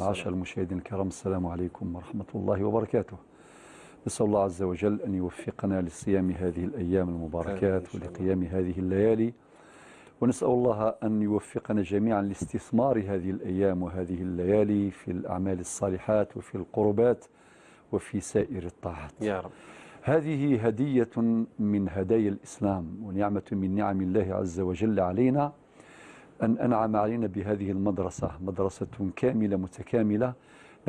معاشر المشاهدين الكرام، السلام عليكم ورحمة الله وبركاته. نسأل الله عز وجل أن يوفقنا لصيام هذه الأيام المباركات ولقيام هذه الليالي، ونسأل الله أن يوفقنا جميعا لاستثمار هذه الأيام وهذه الليالي في الأعمال الصالحات وفي القربات وفي سائر الطاعات يا رب. هذه هدية من هدايا الإسلام ونعمة من نعم الله عز وجل علينا، أن أنعم علينا بهذه المدرسة، مدرسة كاملة متكاملة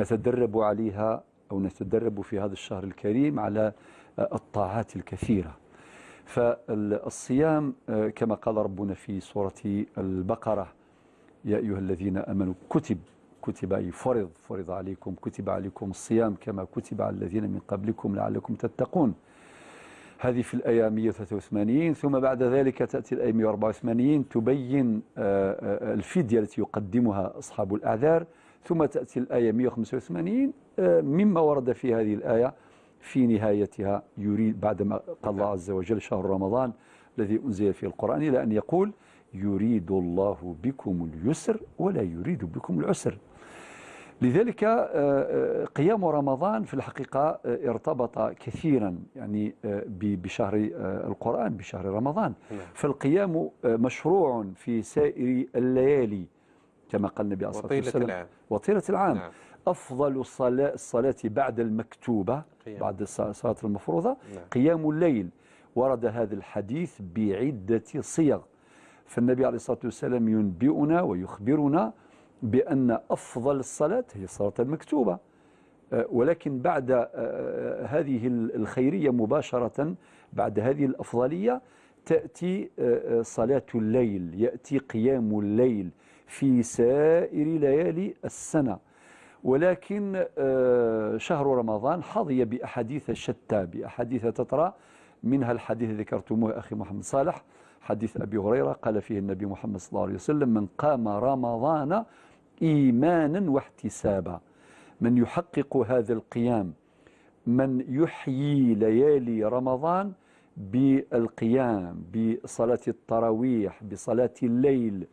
نتدرب عليها أو نتدرب في هذا الشهر الكريم على الطاعات الكثيرة. فالصيام كما قال ربنا في سورة البقرة: يا أيها الذين آمنوا كتب أي فرض عليكم، كتب عليكم الصيام كما كتب على الذين من قبلكم لعلكم تتقون. هذه في الآية 183. ثم بعد ذلك تأتي الآية 184 تبين الفدية التي يقدمها أصحاب الأعذار. ثم تأتي الآية 185 مما ورد في هذه الآية في نهايتها يريد بعدما قال الله عز وجل: شهر رمضان الذي أنزل فيه القرآن، إلى أن يقول: يريد الله بكم اليسر ولا يريد بكم العسر. لذلك قيام رمضان في الحقيقة ارتبط كثيرا يعني بشهر القرآن، بشهر رمضان. فالقيام مشروع في سائر الليالي كما قال النبي عليه الصلاة والسلام وطيلة العام. نعم. أفضل الصلاة بعد المكتوبة بعد الصلاة المفروضة قيام الليل. ورد هذا الحديث بعدة صيغ، فالنبي عليه الصلاة والسلام ينبئنا ويخبرنا بأن أفضل الصلاة هي الصلاة المكتوبة، ولكن بعد هذه الخيرية مباشرة، بعد هذه الأفضلية تأتي صلاة الليل، يأتي قيام الليل في سائر ليالي السنة. ولكن شهر رمضان حظي بأحاديث شتى، بأحاديث تترى، منها الحديث ذكرتموه أخي محمد صالح، حديث أبي هريرة قال فيه النبي محمد صلى الله عليه وسلم: من قام رمضان إيمانا واحتسابا. من يحقق هذا القيام، من يحيي ليالي رمضان بالقيام، بصلاة التراويح، بصلاة الليل،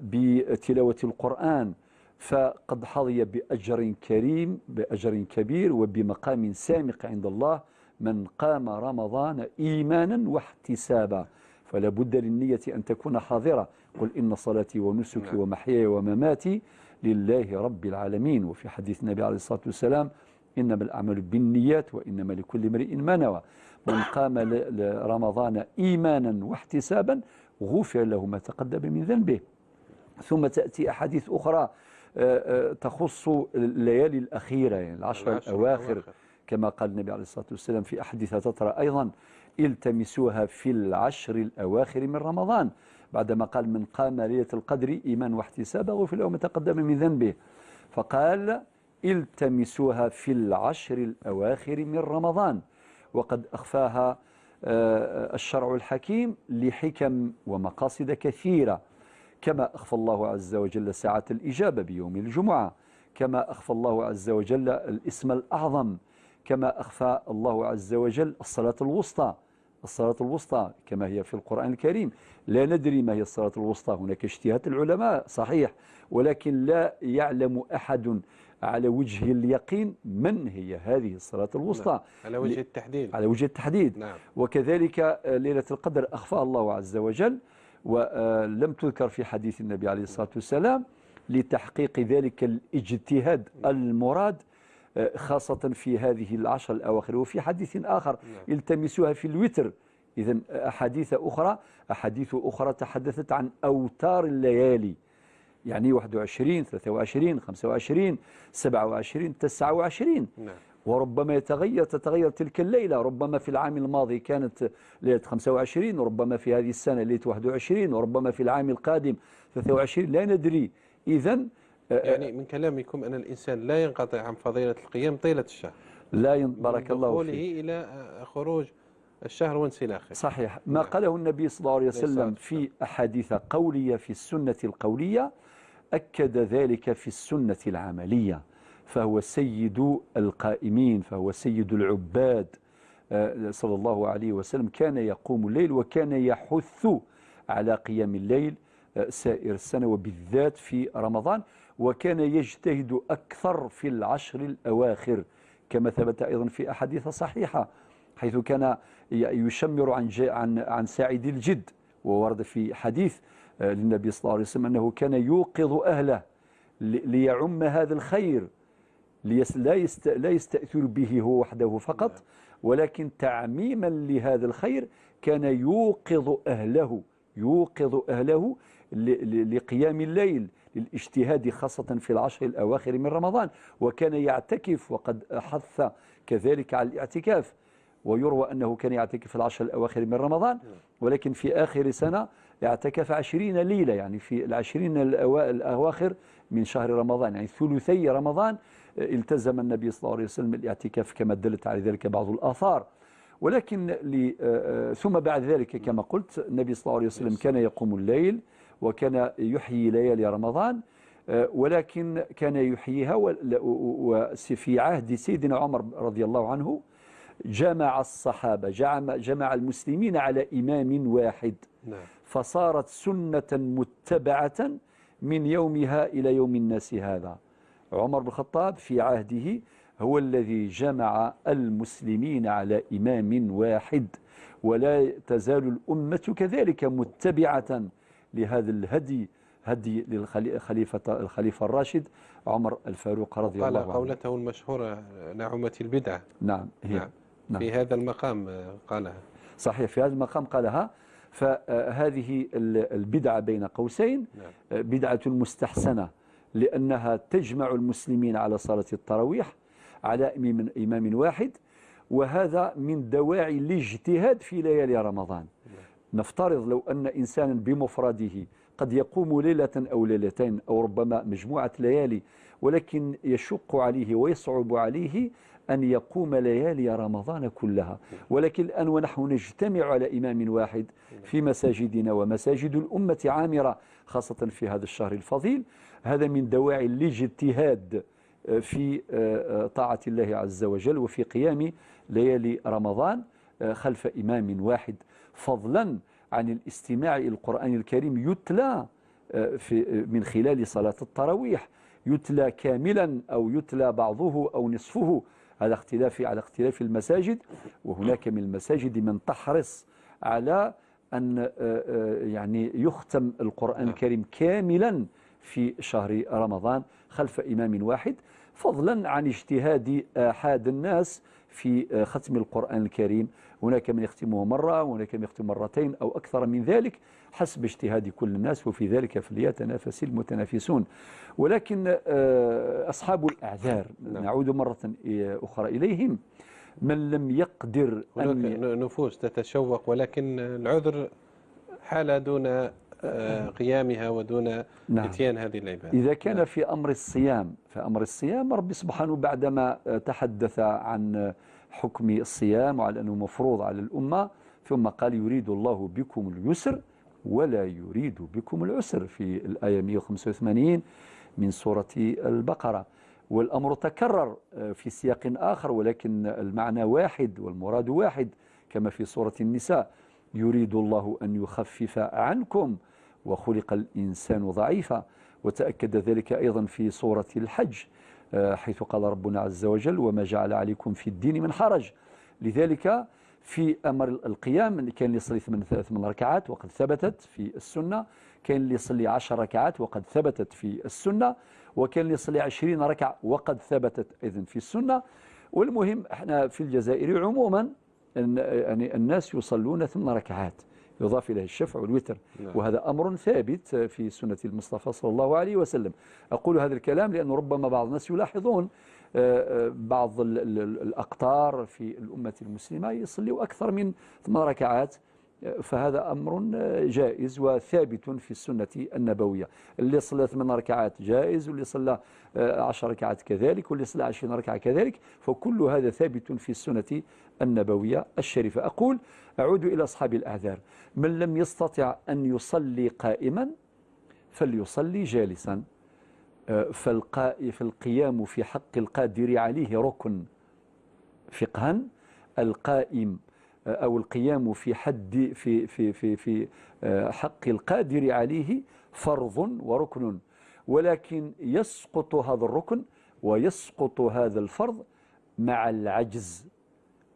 بتلاوة القرآن، فقد حظي بأجر كريم، بأجر كبير وبمقام سامق عند الله. من قام رمضان إيمانا واحتسابا، فلا بد للنية أن تكون حاضرة. قل إن صلاتي ونسكي ومحياي ومماتي لله رب العالمين. وفي حديث النبي عليه الصلاة والسلام: إنما الأعمال بالنيات وإنما لكل امرئ ما نوى. من قام رمضان إيمانا واحتسابا غفر له ما تقدم من ذنبه. ثم تأتي أحاديث أخرى تخص الليالي الأخيرة، يعني العشر الأواخر، كما قال النبي عليه الصلاة والسلام في أحاديث تترى أيضا: التمسوها في العشر الأواخر من رمضان، بعدما قال: من قام ليلة القدر إيمان واحتسابا غفر له ما تقدم من ذنبه. فقال: التمسوها في العشر الأواخر من رمضان. وقد أخفاها الشرع الحكيم لحكم ومقاصد كثيرة، كما أخفى الله عز وجل ساعة الإجابة بيوم الجمعة، كما أخفى الله عز وجل الاسم الأعظم، كما أخفى الله عز وجل الصلاة الوسطى. الصلاة الوسطى كما هي في القرآن الكريم، لا ندري ما هي الصلاة الوسطى، هناك اجتهاد العلماء صحيح، ولكن لا يعلم أحد على وجه اليقين من هي هذه الصلاة الوسطى. نعم. على وجه التحديد، على وجه التحديد. نعم. وكذلك ليلة القدر أخفى الله عز وجل ولم تذكر في حديث النبي عليه الصلاة والسلام لتحقيق ذلك الاجتهاد المراد، خاصة في هذه العشر الأواخر. وفي حديث آخر: التمسوها في الوتر. إذن أحاديث أخرى تحدثت عن أوتار الليالي، يعني 21 23 25 27 29. وربما تتغير تلك الليلة، ربما في العام الماضي كانت ليلة 25، وربما في هذه السنة ليلة 21، وربما في العام القادم 23، لا ندري. إذن يعني من كلامكم أن الإنسان لا ينقطع عن فضيلة القيام طيلة الشهر، بارك الله فيك، دخوله إلى خروج الشهر وانسلاخه. صحيح. ما قاله النبي صلى الله عليه وسلم في أحاديث قولية في السنة القولية أكد ذلك في السنة العملية، فهو سيد القائمين، فهو سيد العباد صلى الله عليه وسلم. كان يقوم الليل وكان يحث على قيام الليل سائر السنة وبالذات في رمضان. وكان يجتهد أكثر في العشر الأواخر كما ثبت أيضا في أحاديث صحيحة، حيث كان يشمر عن ساعد الجد. وورد في حديث للنبي صلى الله عليه وسلم أنه كان يوقظ أهله ليعم هذا الخير، لا يستأثر به هو وحده فقط، ولكن تعميما لهذا الخير كان يوقظ أهله لقيام الليل، للاجتهاد خاصة في العشر الأواخر من رمضان. وكان يعتكف، وقد حث كذلك على الاعتكاف، ويروى أنه كان يعتكف في العشر الأواخر من رمضان، ولكن في آخر سنة اعتكف 20 ليلة، يعني في العشرين الأواخر من شهر رمضان، يعني ثلثي رمضان التزم النبي صلى الله عليه وسلم الاعتكاف كما دلت على ذلك بعض الآثار. ولكن ثم بعد ذلك كما قلت النبي صلى الله عليه وسلم كان يقوم الليل وكان يحيي ليالي رمضان، ولكن كان يحييها وفي عهد سيدنا عمر رضي الله عنه جمع الصحابة، جمع المسلمين على إمام واحد، فصارت سنة متبعة من يومها إلى يوم الناس هذا. عمر بن الخطاب في عهده هو الذي جمع المسلمين على إمام واحد، ولا تزال الأمة كذلك متبعة لهذا هدي الخليفة الراشد عمر الفاروق رضي الله عنه. قال قولته المشهورة نعمت البدعة. نعم نعم. في هذا المقام قالها. صحيح، في هذا المقام قالها. فهذه البدعة بين قوسين بدعة مستحسنة، لأنها تجمع المسلمين على صلاة التراويح على إمام واحد، وهذا من دواعي الاجتهاد في ليالي رمضان. نفترض لو أن إنسانا بمفرده قد يقوم ليلة أو ليلتين أو ربما مجموعة ليالي، ولكن يشق عليه ويصعب عليه أن يقوم ليالي رمضان كلها. ولكن الآن ونحن نجتمع على إمام واحد في مساجدنا ومساجد الأمة عامرة، خاصة في هذا الشهر الفضيل، هذا من دواعي الاجتهاد في طاعة الله عز وجل وفي قيام ليالي رمضان خلف إمام واحد، فضلا عن الاستماع إلى القرآن الكريم يتلى من خلال صلاة التراويح، يتلى كاملا أو يتلى بعضه أو نصفه على اختلاف المساجد. وهناك من المساجد من تحرص على أن يعني يختم القرآن الكريم كاملا في شهر رمضان خلف إمام واحد، فضلا عن اجتهاد آحاد الناس في ختم القرآن الكريم. هناك من يختمه مرة وهناك من يختم مرتين أو أكثر من ذلك حسب اجتهاد كل الناس، وفي ذلك فليتنافس المتنافسون. ولكن أصحاب الأعذار نعود مرة أخرى إليهم، من لم يقدر نفوس تتشوق ولكن العذر حالة دون قيامها ودون اتيان هذه العبادة. إذا كان في أمر الصيام ربي سبحانه بعدما تحدث عن حكم الصيام وعلى أنه مفروض على الأمة، ثم قال يريد الله بكم اليسر ولا يريد بكم العسر في الآية 185 من سورة البقرة. والأمر تكرر في سياق آخر ولكن المعنى واحد والمراد واحد، كما في سورة النساء يريد الله أن يخفف عنكم وخلق الإنسان ضعيفا. وتأكد ذلك أيضا في سورة الحج حيث قال ربنا عز وجل وما جعل عليكم في الدين من حرج. لذلك في أمر القيام كان يصلي 8 ركعات وقد ثبتت في السنة، كان يصلي 10 ركعات وقد ثبتت في السنة، وكان يصلي 20 ركعة وقد ثبتت أيضا في السنة. والمهم احنا في الجزائر عموما يعني الناس يصلون 8 ركعات يضاف إليه الشفع والوتر، وهذا أمر ثابت في سنة المصطفى صلى الله عليه وسلم. أقول هذا الكلام لأنه ربما بعض الناس يلاحظون بعض الأقطار في الأمة المسلمة يصلوا أكثر من 8 ركعات، فهذا أمر جائز وثابت في السنة النبوية. اللي صلى 8 ركعات جائز، واللي صلى 10 ركعات كذلك، واللي صلى 20 ركعة كذلك، فكل هذا ثابت في السنة النبوية الشريفة. أقول أعود إلى أصحاب الأعذار، من لم يستطع أن يصلي قائما فليصلي جالسا، فالقيام في حق القادر عليه ركن فقها، القائم أو القيام في حق القادر عليه فرض وركن. ولكن يسقط هذا الركن ويسقط هذا الفرض مع العجز.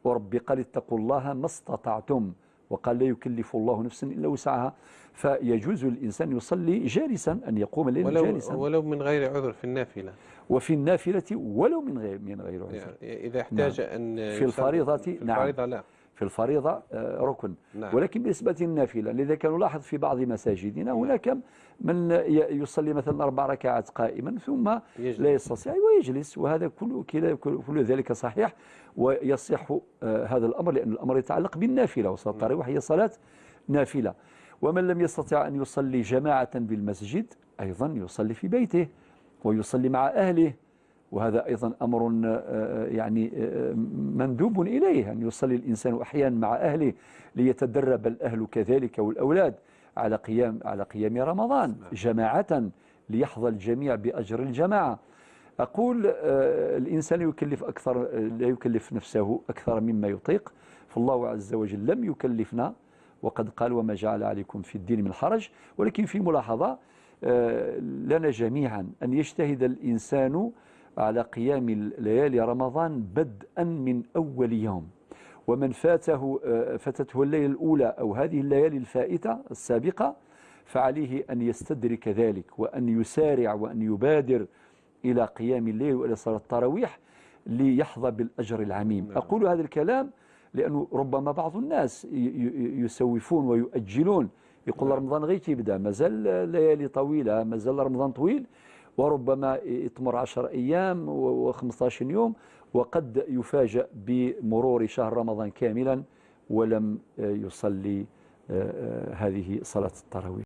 ورب قال اتقوا الله ما استطعتم، وقال لا يكلف الله نفسا إلا وسعها. فيجوز للإنسان يصلي جالسا، أن يقوم الليل جالسا ولو من غير عذر في النافلة. وفي النافلة ولو من غير عذر. يعني إذا احتاج أن في الفريضة نعم. لا. في الفريضة ركن. نعم. ولكن بالنسبة للنافلة، لذا كان نلاحظ في بعض مساجدنا هناك من يصلي مثلا 4 ركعات قائما ثم لا يستطيع ويجلس، وهذا كل ذلك صحيح ويصح هذا الأمر، لأن الأمر يتعلق بالنافلة، وصلاة التراويح هي صلاة نافلة. ومن لم يستطع أن يصلي جماعة بالمسجد أيضا يصلي في بيته ويصلي مع أهله، وهذا أيضا أمر يعني مندوب إليه، أن يصلي الإنسان أحيانا مع أهله ليتدرب الأهل كذلك والأولاد على قيام رمضان جماعة ليحظى الجميع بأجر الجماعة. أقول الإنسان لا يكلف نفسه أكثر مما يطيق، فالله عز وجل لم يكلفنا، وقد قال وما جعل عليكم في الدين من حرج. ولكن في ملاحظة لنا جميعا أن يجتهد الإنسان على قيام ليالي رمضان بدءا من أول يوم، ومن فاتته الليلة الأولى أو هذه الليالي الفائتة السابقة فعليه أن يستدرك ذلك وأن يسارع وأن يبادر إلى قيام الليل وإلى صلاة التراويح ليحظى بالأجر العميم. أقول هذا الكلام لأنه ربما بعض الناس يسوفون ويؤجلون، يقول رمضان غير يبدأ، مازال ليالي طويلة، مازال رمضان طويل، وربما تمر 10 أيام و15 يوم وقد يفاجأ بمرور شهر رمضان كاملا ولم يصلي هذه صلاة التراويح.